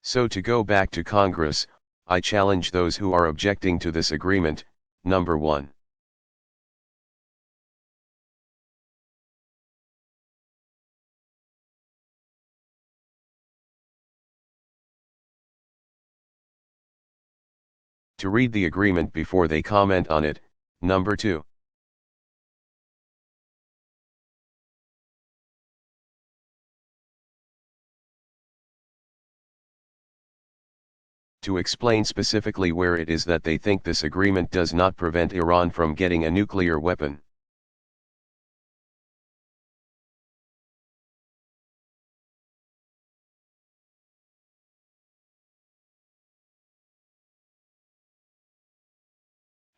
So to go back to Congress, I challenge those who are objecting to this agreement. Number 1. To read the agreement before they comment on it. Number 2. To explain specifically where it is that they think this agreement does not prevent Iran from getting a nuclear weapon.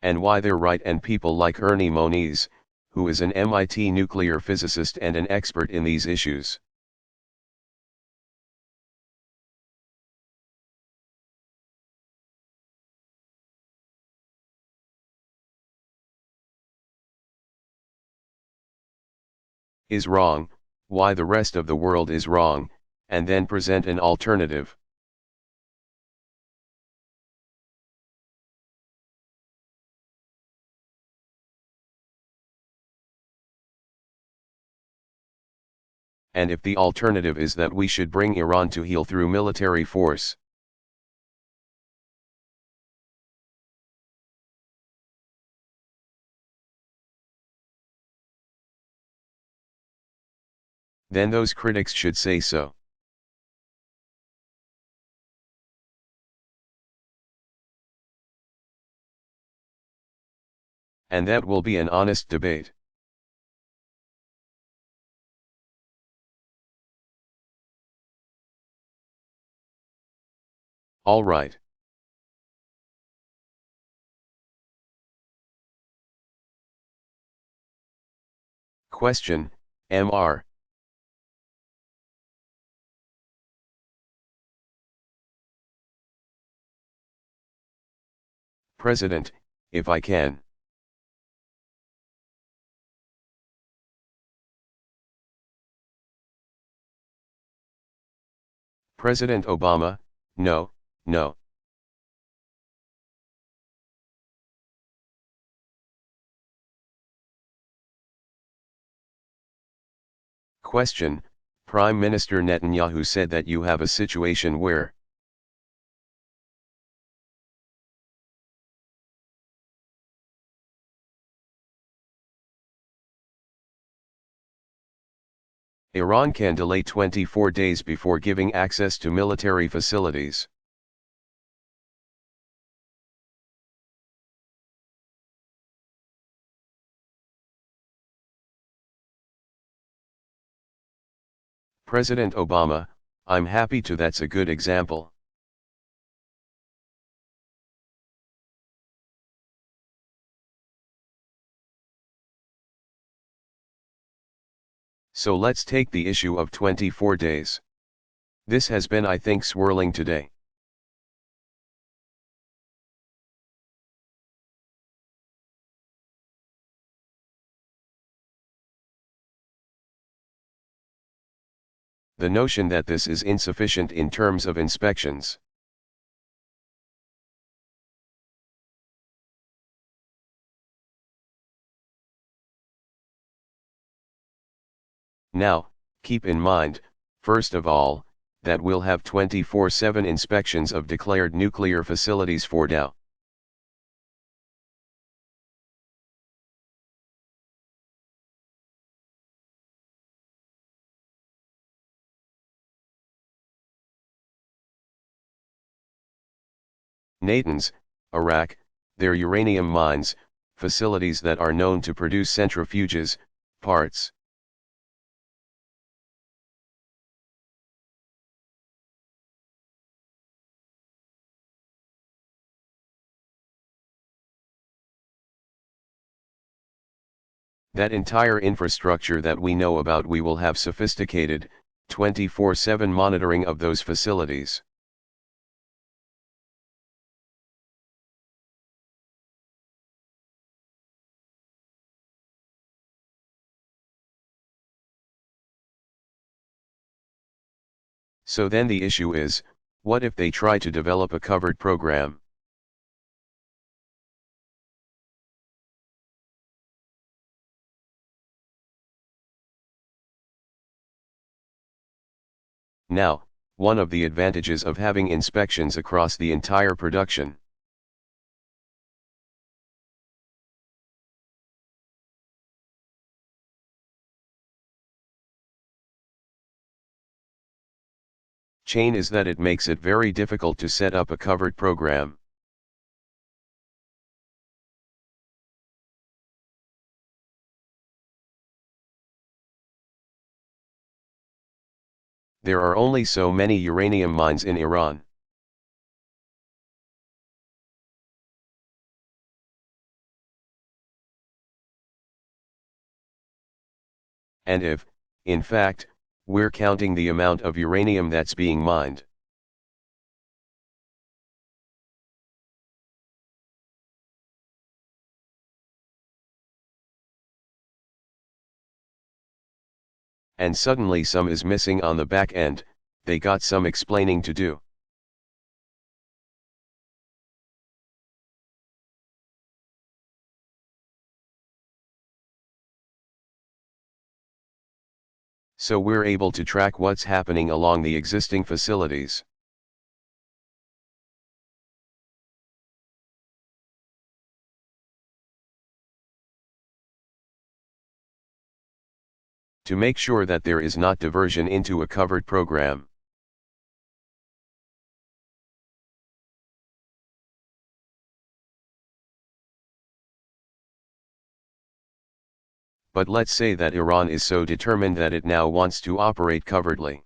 And why they're right, and people like Ernie Moniz, who is an MIT nuclear physicist and an expert in these issues. Is wrong, why the rest of the world is wrong, and then present an alternative. And if the alternative is that we should bring Iran to heel through military force, then those critics should say so. And that will be an honest debate. All right. Question, Mr. President, if I can. President Obama, no, no. Question, Prime Minister Netanyahu said that you have a situation where Iran can delay 24 days before giving access to military facilities. President Obama, I'm happy to. That's a good example. So let's take the issue of 24 days. This has been, I think, swirling today. The notion that this is insufficient in terms of inspections. Now, keep in mind, first of all, that we'll have 24/7 inspections of declared nuclear facilities for Dow. Natanz, Iraq, their uranium mines, facilities that are known to produce centrifuges, parts. That entire infrastructure that we know about, we will have sophisticated, 24/7 monitoring of those facilities. So then the issue is, What if they try to develop a covered program? Now, one of the advantages of having inspections across the entire production. Chain is that it makes it very difficult to set up a covered program. There are only so many uranium mines in Iran. And if, in fact, we're counting the amount of uranium that's being mined, and suddenly some is missing on the back end, they got some explaining to do. So we're able to track what's happening along the existing facilities. To make sure that there is not diversion into a covered program. But let's say that Iran is so determined that it now wants to operate covertly.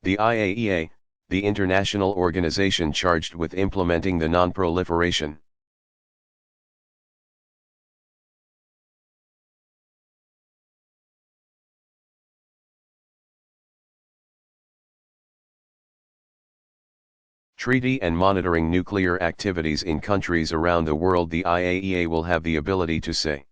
The IAEA, the international organization charged with implementing the non-proliferation treaty and monitoring nuclear activities in countries around the world, the IAEA will have the ability to say,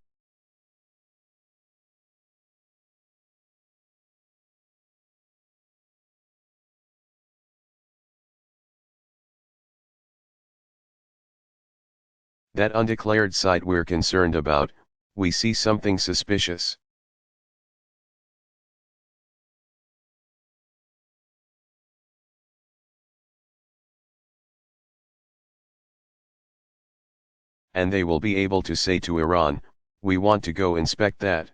that undeclared site we're concerned about, we see something suspicious. And they will be able to say to Iran, we want to go inspect that.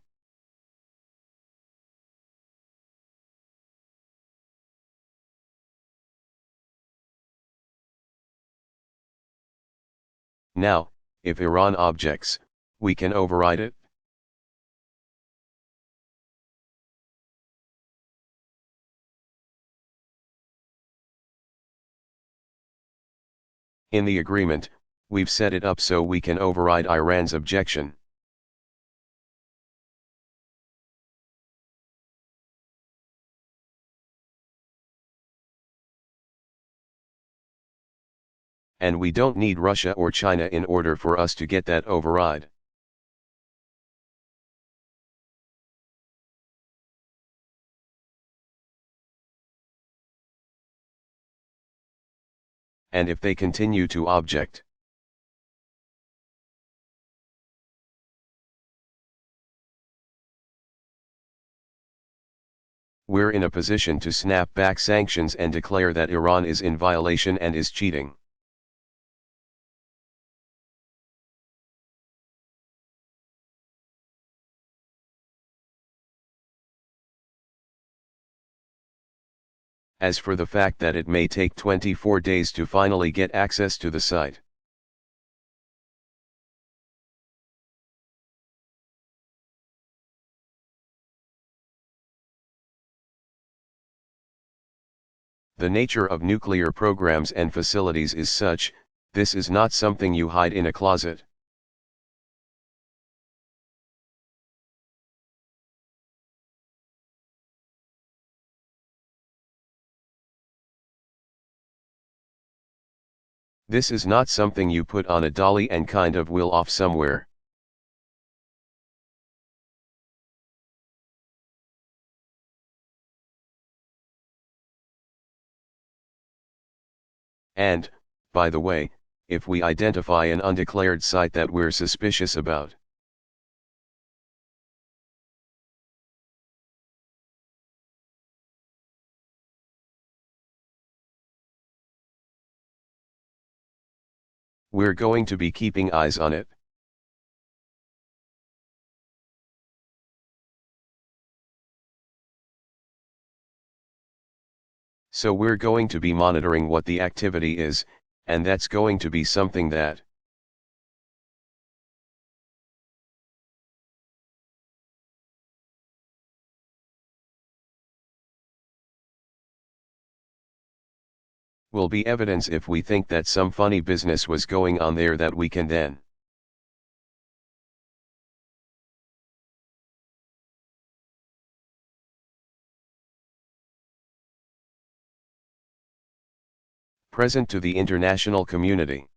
Now, if Iran objects, we can override it. In the agreement, we've set it up so we can override Iran's objection. And we don't need Russia or China in order for us to get that override. And if they continue to object, we're in a position to snap back sanctions and declare that Iran is in violation and is cheating. As for the fact that it may take 24 days to finally get access to the site, the nature of nuclear programs and facilities is such, this is not something you hide in a closet. This is not something you put on a dolly and kind of wheel off somewhere. And, by the way, if we identify an undeclared site that we're suspicious about, we're going to be keeping eyes on it. So we're going to be monitoring what the activity is, and that's going to be something that will be evidence if we think that some funny business was going on there that we can then present to the international community.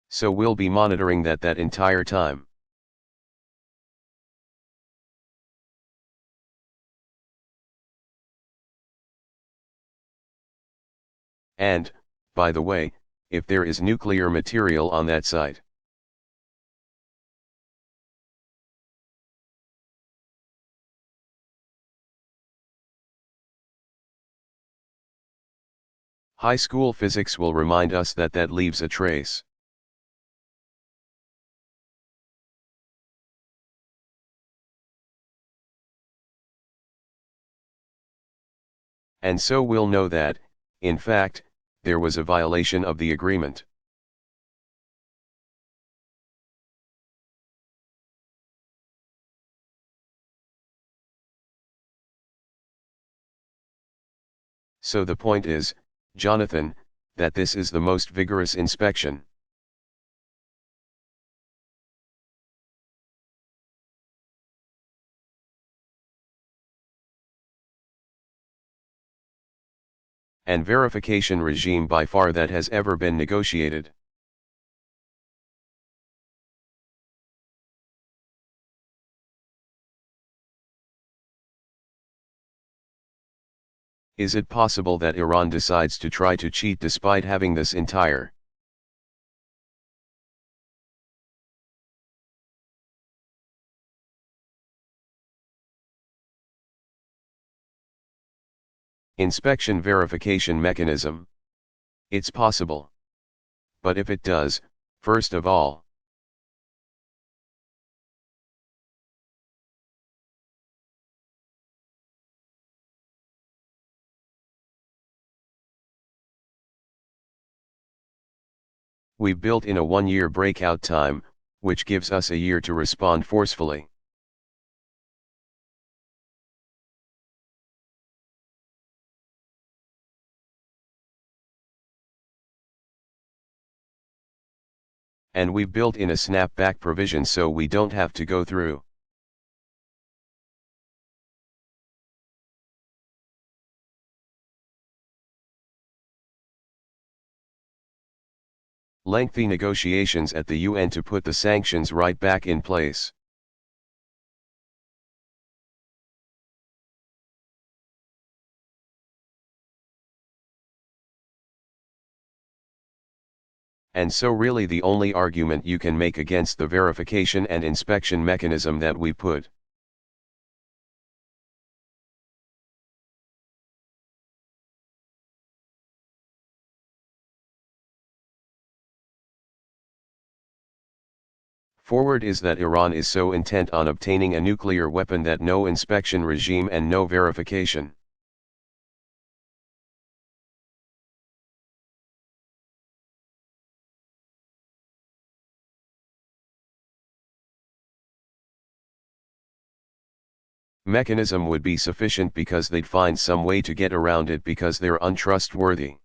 So we'll be monitoring that entire time. And, by the way, if there is nuclear material on that site, high school physics will remind us that leaves a trace. And so we'll know that, in fact, there was a violation of the agreement. So the point is, Jonathan, that this is the most vigorous inspection. And verification regime by far that has ever been negotiated. Is it possible that Iran decides to try to cheat despite having this entire inspection verification mechanism? It's possible. But if it does, first of all, we've built in a 1-year breakout time, which gives us a year to respond forcefully. And we've built in a snapback provision so we don't have to go through lengthy negotiations at the UN to put the sanctions right back in place. And so really the only argument you can make against the verification and inspection mechanism that we put forward is that Iran is so intent on obtaining a nuclear weapon that no inspection regime and no verification mechanism would be sufficient because they'd find some way to get around it because they're untrustworthy.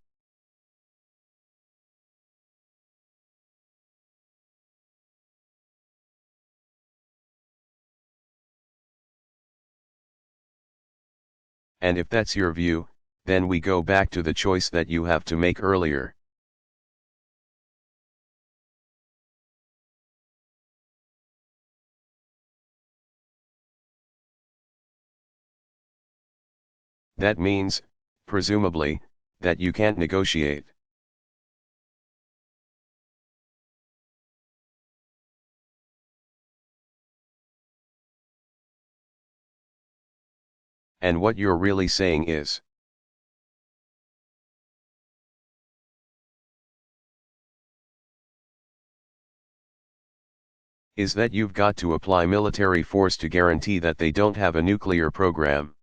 And if that's your view, then we go back to the choice that you have to make earlier. That means, presumably, that you can't negotiate. And what you're really saying is that you've got to apply military force to guarantee that they don't have a nuclear program.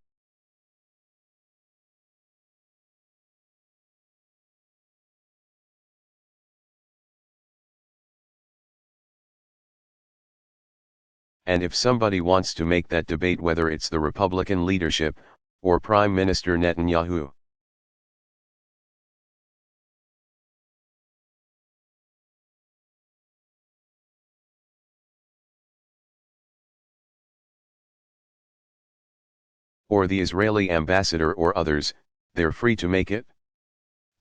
And if somebody wants to make that debate, whether it's the Republican leadership, or Prime Minister Netanyahu, or the Israeli ambassador or others, they're free to make it.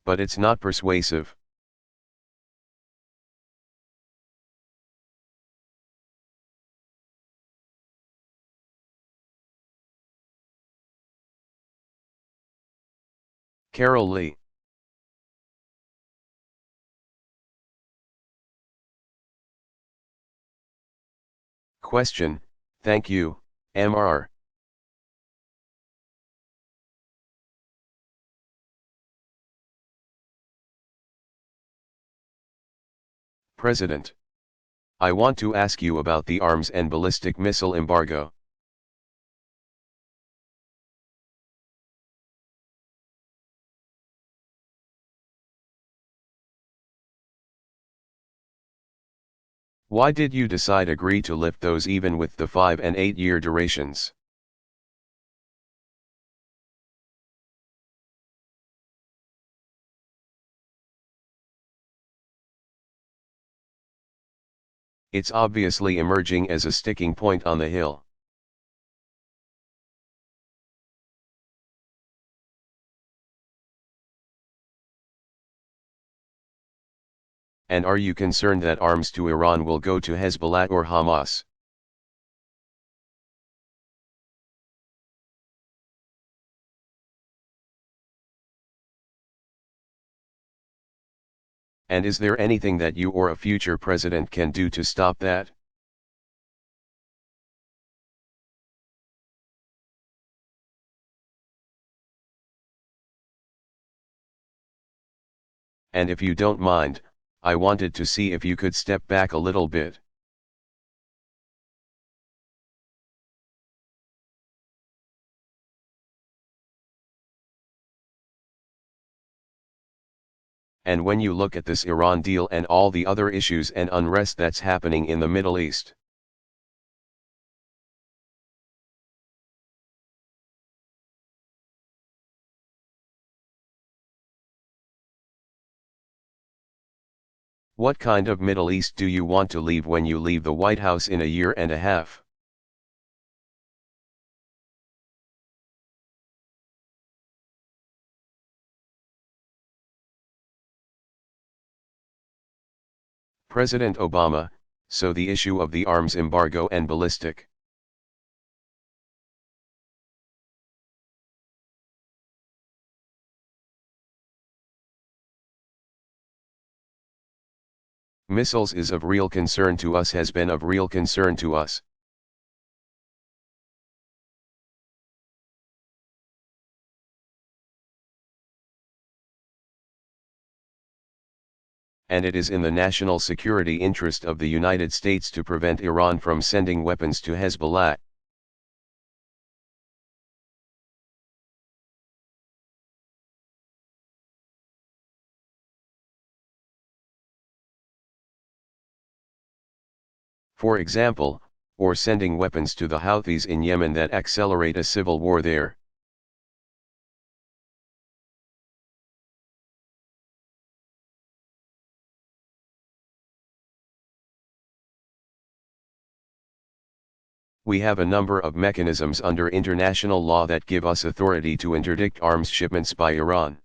But it's not persuasive. Carol Lee. Question, thank you, Mr. President. I want to ask you about the arms and ballistic missile embargo. Why did you decide agree to lift those even with the 5 and 8 year durations? It's obviously emerging as a sticking point on the Hill. And are you concerned that arms to Iran will go to Hezbollah or Hamas? And is there anything that you or a future president can do to stop that? And if you don't mind, I wanted to see if you could step back a little bit. And when you look at this Iran deal and all the other issues and unrest that's happening in the Middle East, what kind of Middle East do you want to leave when you leave the White House in a year and a half? President Obama, so the issue of the arms embargo and ballistic missiles is of real concern to us, has been of real concern to us. And it is in the national security interest of the United States to prevent Iran from sending weapons to Hezbollah. For example, or sending weapons to the Houthis in Yemen that accelerate a civil war there. We have a number of mechanisms under international law that give us authority to interdict arms shipments by Iran.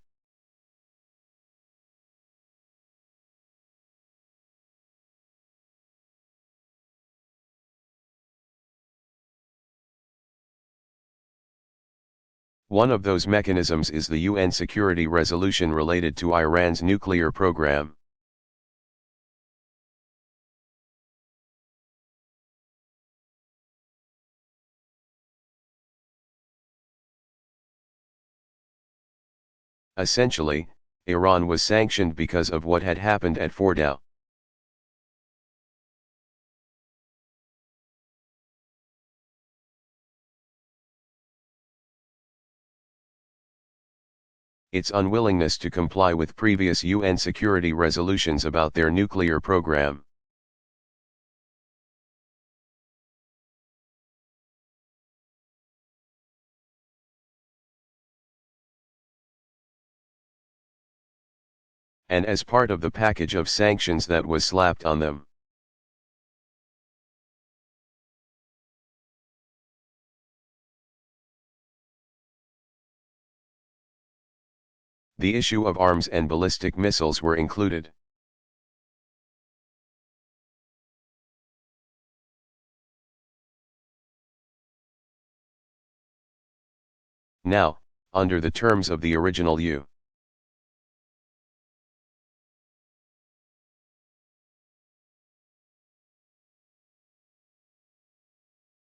One of those mechanisms is the UN Security Resolution related to Iran's nuclear program. Essentially, Iran was sanctioned because of what had happened at Fordow. Its unwillingness to comply with previous UN security resolutions about their nuclear program. And as part of the package of sanctions that was slapped on them. The issue of arms and ballistic missiles were included. Now, under the terms of the original U.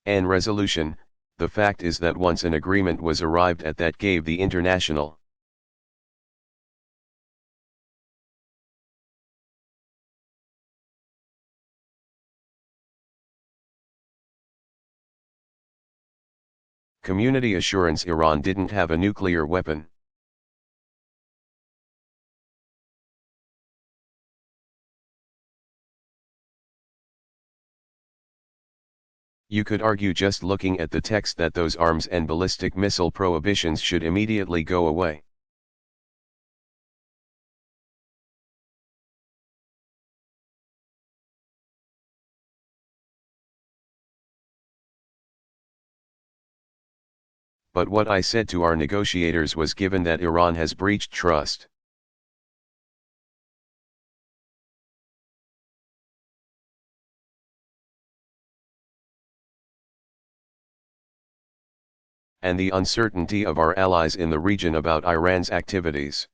N resolution, the fact is that once an agreement was arrived at that gave the international community assurance Iran didn't have a nuclear weapon. You could argue just looking at the text that those arms and ballistic missile prohibitions should immediately go away. But what I said to our negotiators was, given that Iran has breached trust, and the uncertainty of our allies in the region about Iran's activities,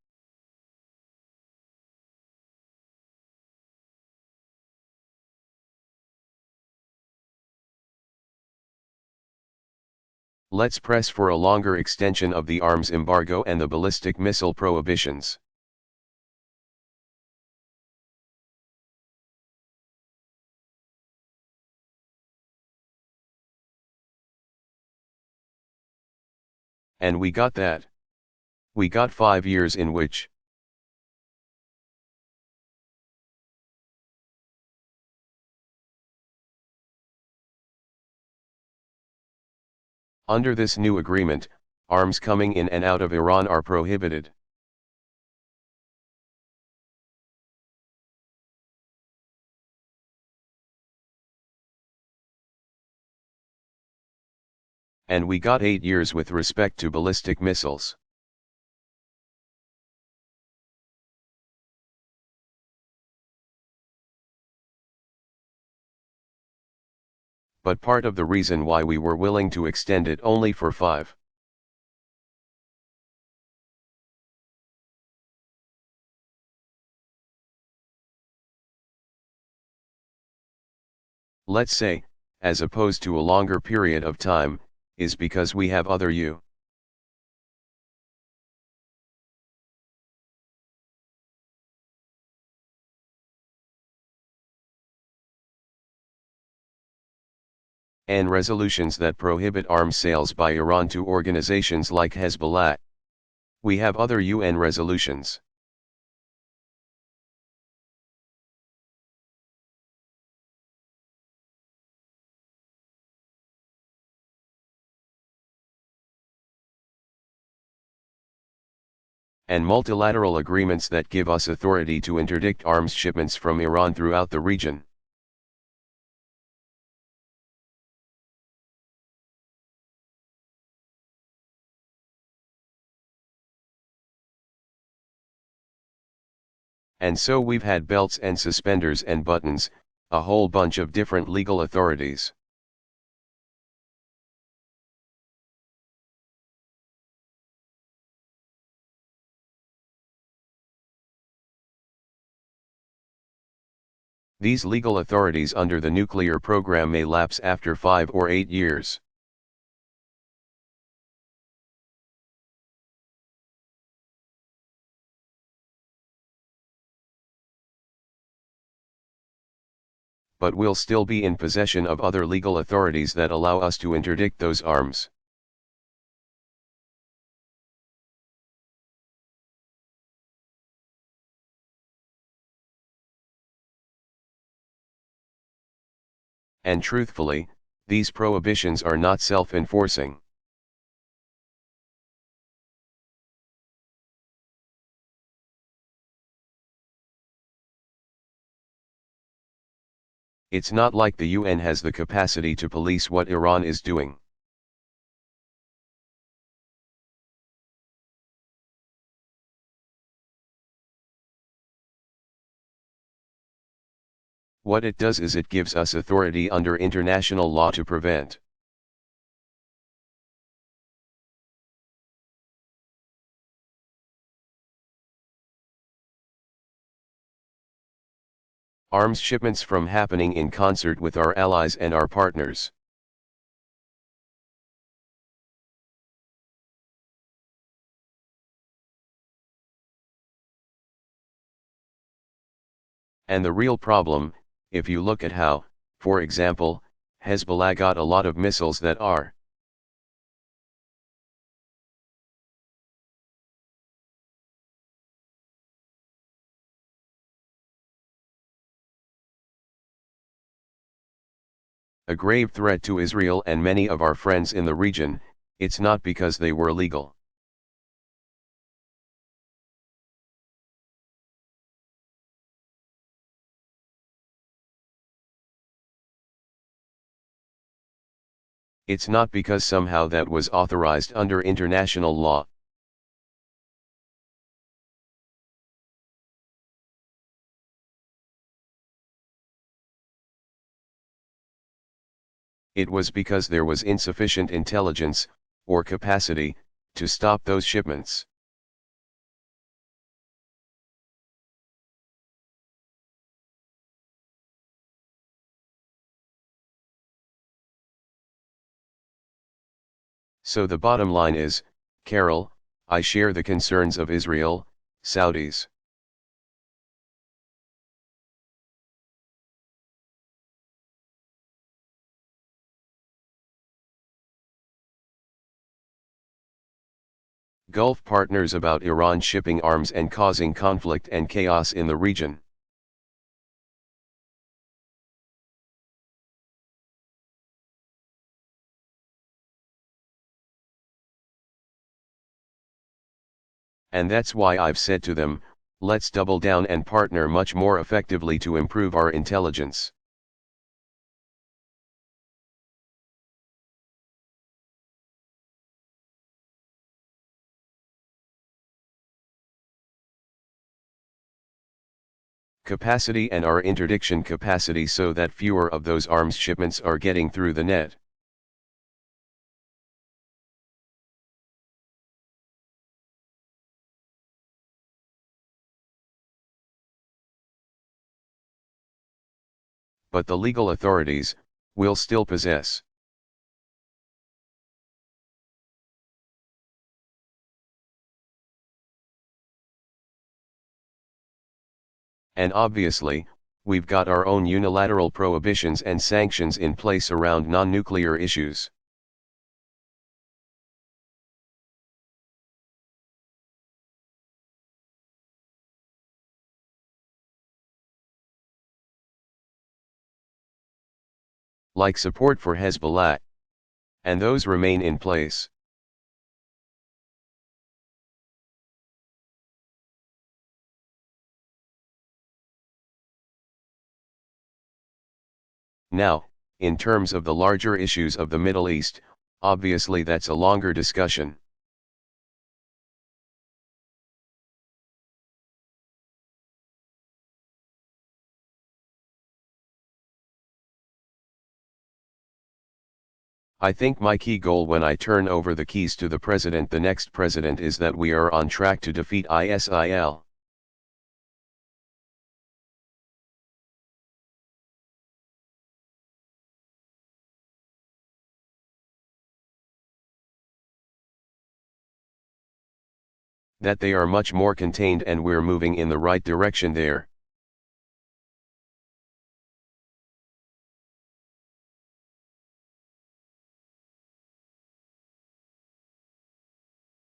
let's press for a longer extension of the arms embargo and the ballistic missile prohibitions. And we got that. We got 5 years in which under this new agreement, arms coming in and out of Iran are prohibited. And we got 8 years with respect to ballistic missiles. But part of the reason why we were willing to extend it only for 5 let's say, as opposed to a longer period of time, is because we have other U. And resolutions that prohibit arms sales by Iran to organizations like Hezbollah. We have other UN resolutions. And multilateral agreements that give us authority to interdict arms shipments from Iran throughout the region. And so we've had belts and suspenders and buttons, a whole bunch of different legal authorities. These legal authorities under the nuclear program may lapse after 5 or 8 years. But we'll still be in possession of other legal authorities that allow us to interdict those arms. And truthfully, these prohibitions are not self-enforcing. It's not like the UN has the capacity to police what Iran is doing. What it does is it gives us authority under international law to prevent. Arms shipments from happening in concert with our allies and our partners. And the real problem, if you look at how, for example, Hezbollah got a lot of missiles that are a grave threat to Israel and many of our friends in the region, it's not because they were legal. It's not because somehow that was authorized under international law. It was because there was insufficient intelligence, or capacity, to stop those shipments. So the bottom line is, Carol, I share the concerns of Israel, Saudis. Gulf partners about Iran shipping arms and causing conflict and chaos in the region. And that's why I've said to them, let's double down and partner much more effectively to improve our intelligence. Capacity and our interdiction capacity so that fewer of those arms shipments are getting through the net. But the legal authorities will still possess. And obviously, we've got our own unilateral prohibitions and sanctions in place around non-nuclear issues. Like support for Hezbollah. And those remain in place. Now, in terms of the larger issues of the Middle East, obviously that's a longer discussion. I think my key goal when I turn over the keys to the next president is that we are on track to defeat ISIL. That they are much more contained and we're moving in the right direction there.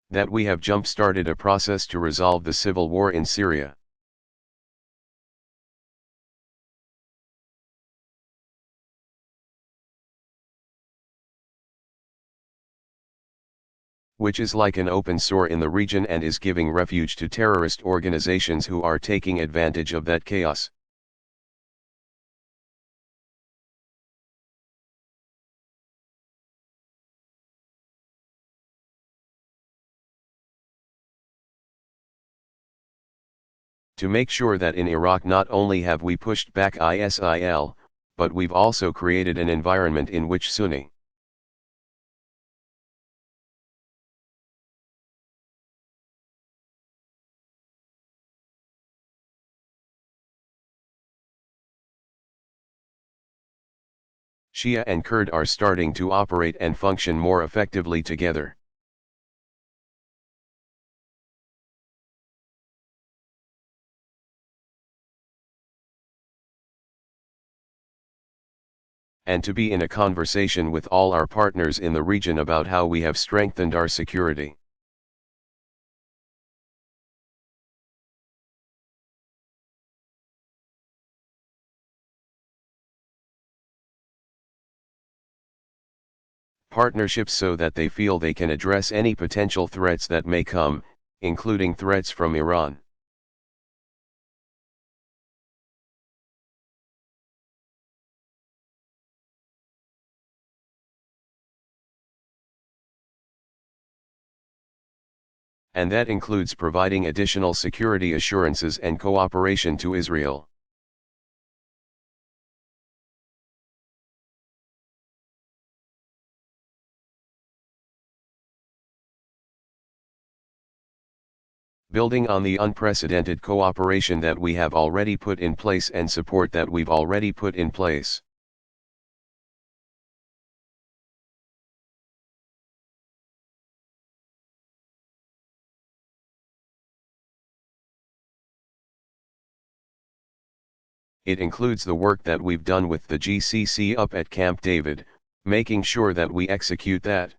That we have jump-started a process to resolve the civil war in Syria. Which is like an open sore in the region and is giving refuge to terrorist organizations who are taking advantage of that chaos. To make sure that in Iraq not only have we pushed back ISIL, but we've also created an environment in which Sunni Shia and Kurd are starting to operate and function more effectively together. And to be in a conversation with all our partners in the region about how we have strengthened our security. Partnerships so that they feel they can address any potential threats that may come, including threats from Iran. And that includes providing additional security assurances and cooperation to Israel. Building on the unprecedented cooperation that we have already put in place and support that we've already put in place. It includes the work that we've done with the GCC up at Camp David, making sure that we execute that.